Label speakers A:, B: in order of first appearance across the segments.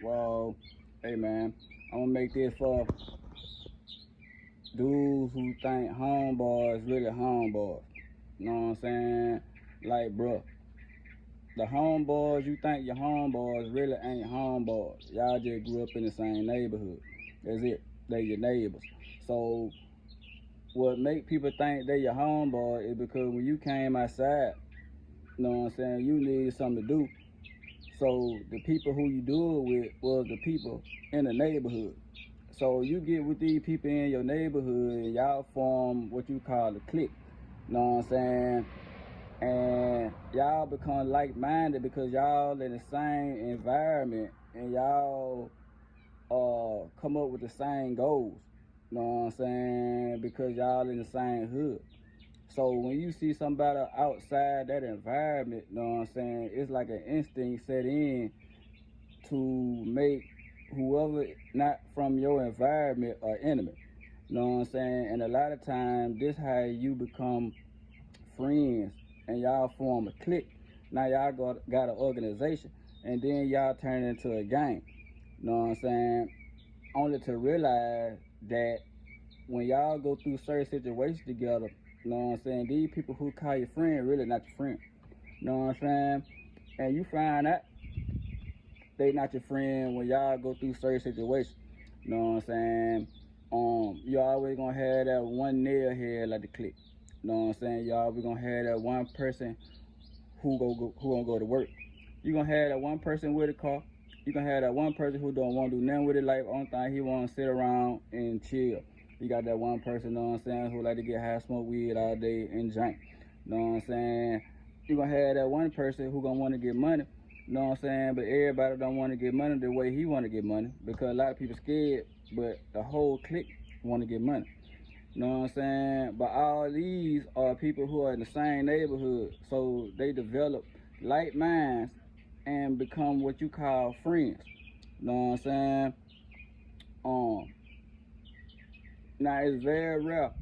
A: Well, hey man, I'm gonna make this for dudes who think homeboys really homeboys. You know what I'm saying? Like, bro, the homeboys you think your homeboys really ain't homeboys. Y'all just grew up in the same neighborhood. That's it. They your neighbors. So what make people think they your homeboy is because when you came outside, you know what I'm saying, you needed something to do. So the people who you do it with was the people in the neighborhood. So you get with these people in your neighborhood and y'all form what you call a clique. You know what I'm saying? And y'all become like-minded because y'all in the same environment and y'all come up with the same goals. You know what I'm saying? Because y'all in the same hood. So when you see somebody outside that environment, you know what I'm saying, it's like an instinct set in to make whoever not from your environment an enemy. You know what I'm saying? And a lot of times this how you become friends and y'all form a clique. Now y'all got an organization and then y'all turn it into a gang. You know what I'm saying? Only to realize that when y'all go through certain situations together, you know what I'm saying, these people who call you friend really not your friend. You know what I'm saying? And you find out they not your friend when y'all go through certain situations. You know what I'm saying? You always gonna have that one nail head like the clique. You know what I'm saying? You always gonna have that one person who gonna go to work. You gonna have that one person with a car. You gonna have that one person who don't want to do nothing with his life. Only thing he want to sit around and chill. You got that one person, you know what I'm saying, who like to get high, smoke weed all day and drink. You know what I'm saying? You gonna have that one person who gonna want to get money. You know what I'm saying? But everybody don't want to get money the way he want to get money because a lot of people scared. But the whole clique want to get money. You know what I'm saying? But all these are people who are in the same neighborhood, so they develop like minds and become what you call friends. You know what I'm saying? Um, Now it's very rare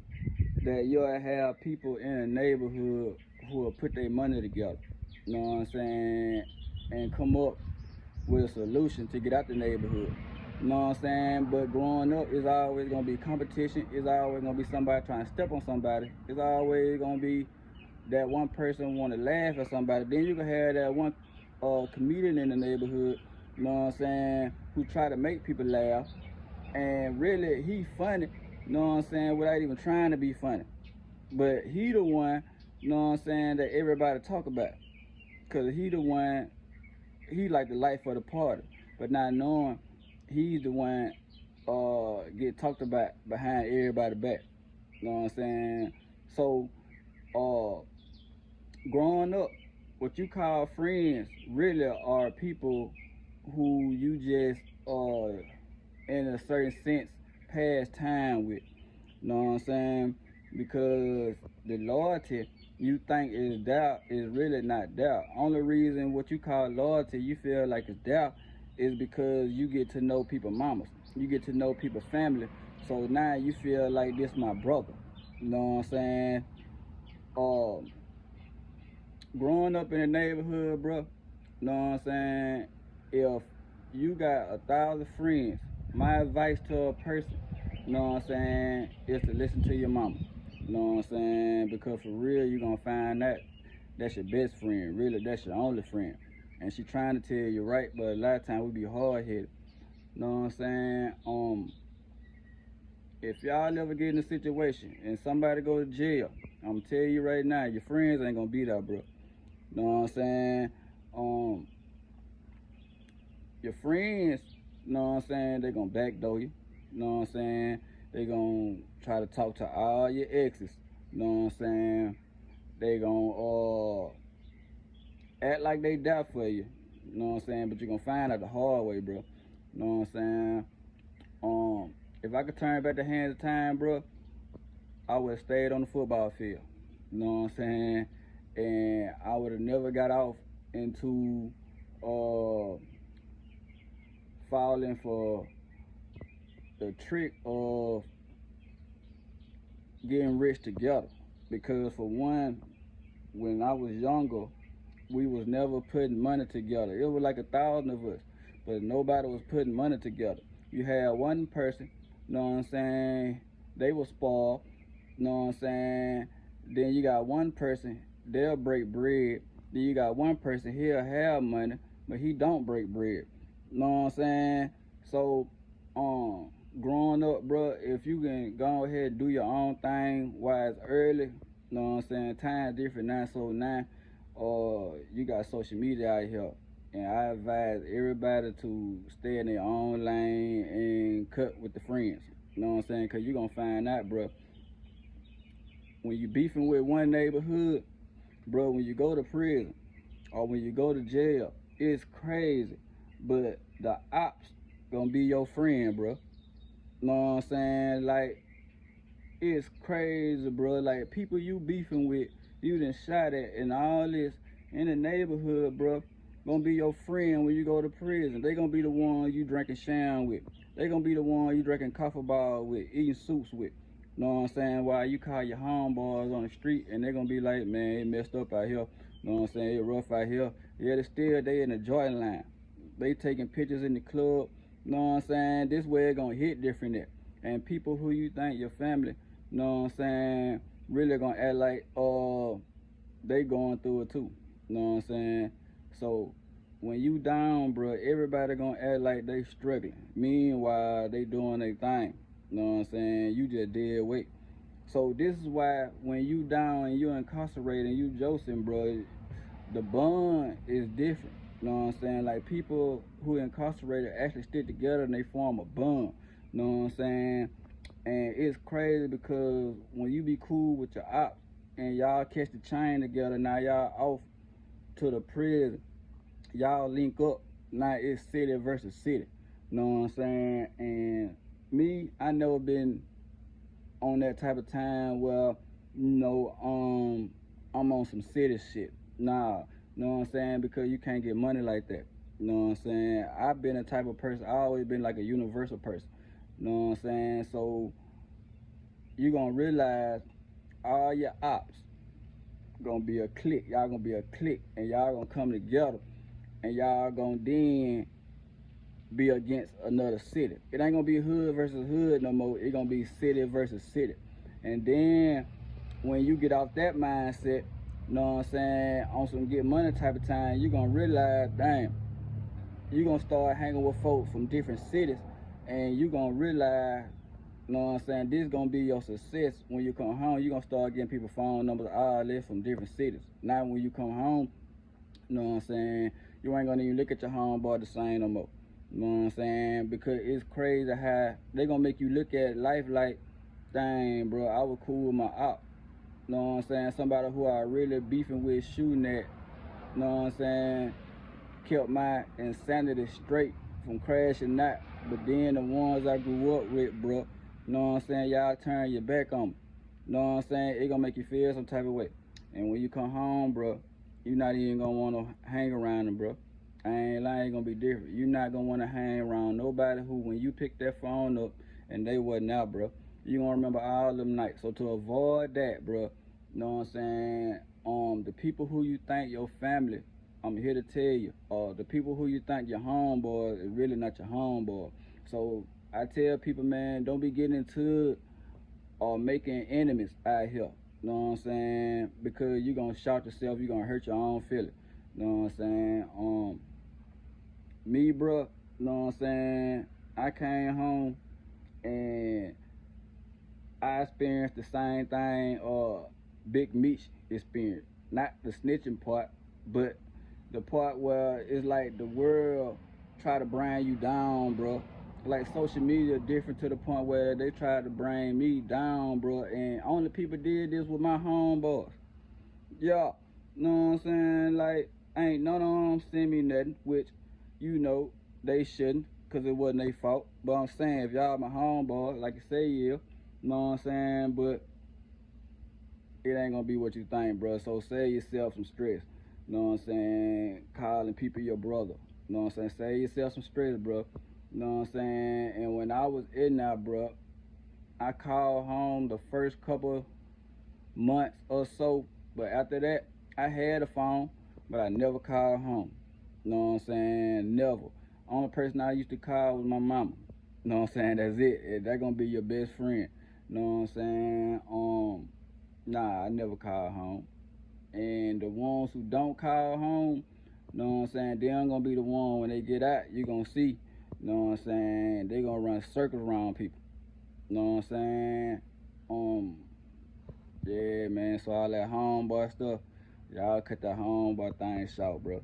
A: that you'll have people in a neighborhood who will put their money together. You know what I'm saying? And come up with a solution to get out the neighborhood. You know what I'm saying? But growing up, it's always gonna be competition. It's always gonna be somebody trying to step on somebody. It's always gonna be that one person want to laugh at somebody. Then you can have that one comedian in the neighborhood. You know what I'm saying? Who try to make people laugh, and really he funny. You know what I'm saying? Without even trying to be funny, but he the one. You know what I'm saying? That everybody talk about, cause he the one, he like the life of the party, but not knowing he's the one get talked about behind everybody back. You know what I'm saying? So uh growing up, what you call friends really are people who you just in a certain sense pass time with. You know what I'm saying? Because the loyalty you think is there is really not there. Only reason what you call loyalty you feel like is there is because you get to know people mamas. You get to know people family. So now you feel like this my brother. You know what I'm saying? Um Growing up in the neighborhood, bro, you know what I'm saying? If you got 1,000 friends, my advice to a person, you know what I'm saying, is to listen to your mama. You know what I'm saying? Because for real, you're gonna find that that's your best friend. Really, that's your only friend. And she trying to tell you right, but a lot of times we be hard headed. You know what I'm saying? If y'all ever get in a situation and somebody go to jail, I'm gonna tell you right now, your friends ain't gonna be there, bro. You know what I'm saying? Um, your friends, you know what I'm saying, they gonna backdoor you. You know what I'm saying? They gonna try to talk to all your exes. You know what I'm saying? They gonna act like they die for you. You know what I'm saying? But you're gonna find out the hard way, bro. You know what I'm saying? If I could turn back the hands of time, bro, I would have stayed on the football field. You know what I'm saying? And I would have never got off into uh falling for the trick of getting rich together. Because for one, when I was younger, we was never putting money together. It was like 1,000 of us, but nobody was putting money together. You had one person, you know what I'm saying, they was spoiled, you know what I'm saying. Then you got one person, they'll break bread. Then you got one person, he'll have money, but he don't break bread. You know what I'm saying? So, um, growing up, bro, if you can go ahead and do your own thing while it's early, you know what I'm saying? Time's different now, so now, you got social media out here, and I advise everybody to stay in their own lane and cut with the friends. You know what I'm saying? Cause you gonna find out, bro, when you beefing with one neighborhood, bro, when you go to prison or when you go to jail, it's crazy. But the ops gonna be your friend, bro. You know what I'm saying? Like, it's crazy, bro. Like, people you beefing with, you done shot at and all this in the neighborhood, bro, gonna be your friend when you go to prison. They gonna be the one you drinking sham with. They gonna be the one you drinking coffee ball with, eating soups with. You know what I'm saying? While you call your homeboys on the street and they gonna be like, man, it messed up out here. You know what I'm saying? It rough out here. Yeah, they in the joint line. They taking pictures in the club. You know what I'm saying? This way it gonna hit different there. And people who you think your family, you know what I'm saying, really gonna act like they going through it too. You know what I'm saying? So when you down, bro, everybody gonna act like they struggling. Meanwhile, they doing their thing. You know what I'm saying? You just dead weight. So this is why when you down and you incarcerated and you josing, bro, the bond is different. You know what I'm saying? Like, people who incarcerated actually stick together and they form a bond. You know what I'm saying? And it's crazy because when you be cool with your ops and y'all catch the chain together, now y'all off to the prison, y'all link up. Now it's city versus city. You know what I'm saying? And me, I never been on that type of time where, I'm on some city shit. Nah, you know what I'm saying? Because you can't get money like that. You know what I'm saying? I've been a type of person, I always been like a universal person. You know what I'm saying? So you gonna realize all your ops gonna be a clique. Y'all gonna be a clique, and y'all gonna come together, and y'all gonna then be against another city. It ain't gonna be hood versus hood no more. It gonna be city versus city. And then when you get off that mindset, you know what I'm saying, on some get money type of time, you gonna realize, damn, you gonna start hanging with folks from different cities, and you gonna realize, you know what I'm saying, this gonna be your success. When you come home, you gonna start getting people phone numbers, all this from different cities. Now when you come home, you know what I'm saying, you ain't gonna even look at your homeboy the same no more. You know what I'm saying? Because it's crazy how they gonna make you look at life like, dang, bro, I was cool with my op. You know what I'm saying? Somebody who I really beefing with, shooting at, you know what I'm saying, kept my insanity straight from crashing out. But then the ones I grew up with, bro, you know what I'm saying, y'all turn your back on me. You know what I'm saying? It gonna make you feel some type of way. And when you come home, bro, you're not even gonna wanna hang around them, bro. I ain't lying, gonna be different. You're not gonna wanna hang around nobody who, when you pick that phone up and they wasn't out, bro, you gonna remember all them nights. So to avoid that, bro, you know what I'm saying, the people who you think your family, I'm here to tell you, the people who you think your homeboy is really not your homeboy. So I tell people, man, don't be getting into it or making enemies out here. You know what I'm saying? Because you're gonna shout yourself, you're gonna hurt your own feelings. You know what I'm saying? Me, bro, you know what I'm saying, I came home and I experienced the same thing Big Meech experienced. Not the snitching part, but the part where it's like the world try to bring you down, bro. Like, social media different to the point where they tried to bring me down, bro. And only people did this with my homeboys. Yeah, you know what I'm saying? Like, ain't none of them send me nothing, which, they shouldn't, because it wasn't their fault. But I'm saying, if y'all my homeboy, like you say, yeah, you know what I'm saying? But it ain't gonna be what you think, bro. So save yourself some stress. You know what I'm saying? Calling people your brother. You know what I'm saying? Save yourself some stress, bro. You know what I'm saying? And when I was in there, bro, I called home the first couple months or so. But after that, I had a phone, but I never called home. You know what I'm saying? Never. Only person I used to call was my mama. You know what I'm saying? That's it. That gonna be your best friend. You know what I'm saying? Nah, I never call home. And the ones who don't call home, you know what I'm saying, they ain't gonna be the one when they get out, you gonna see, you know what I'm saying, they gonna run circles around people. You know what I'm saying? Um, yeah, man, so all that homeboy stuff, y'all cut that homeboy thing short, bro.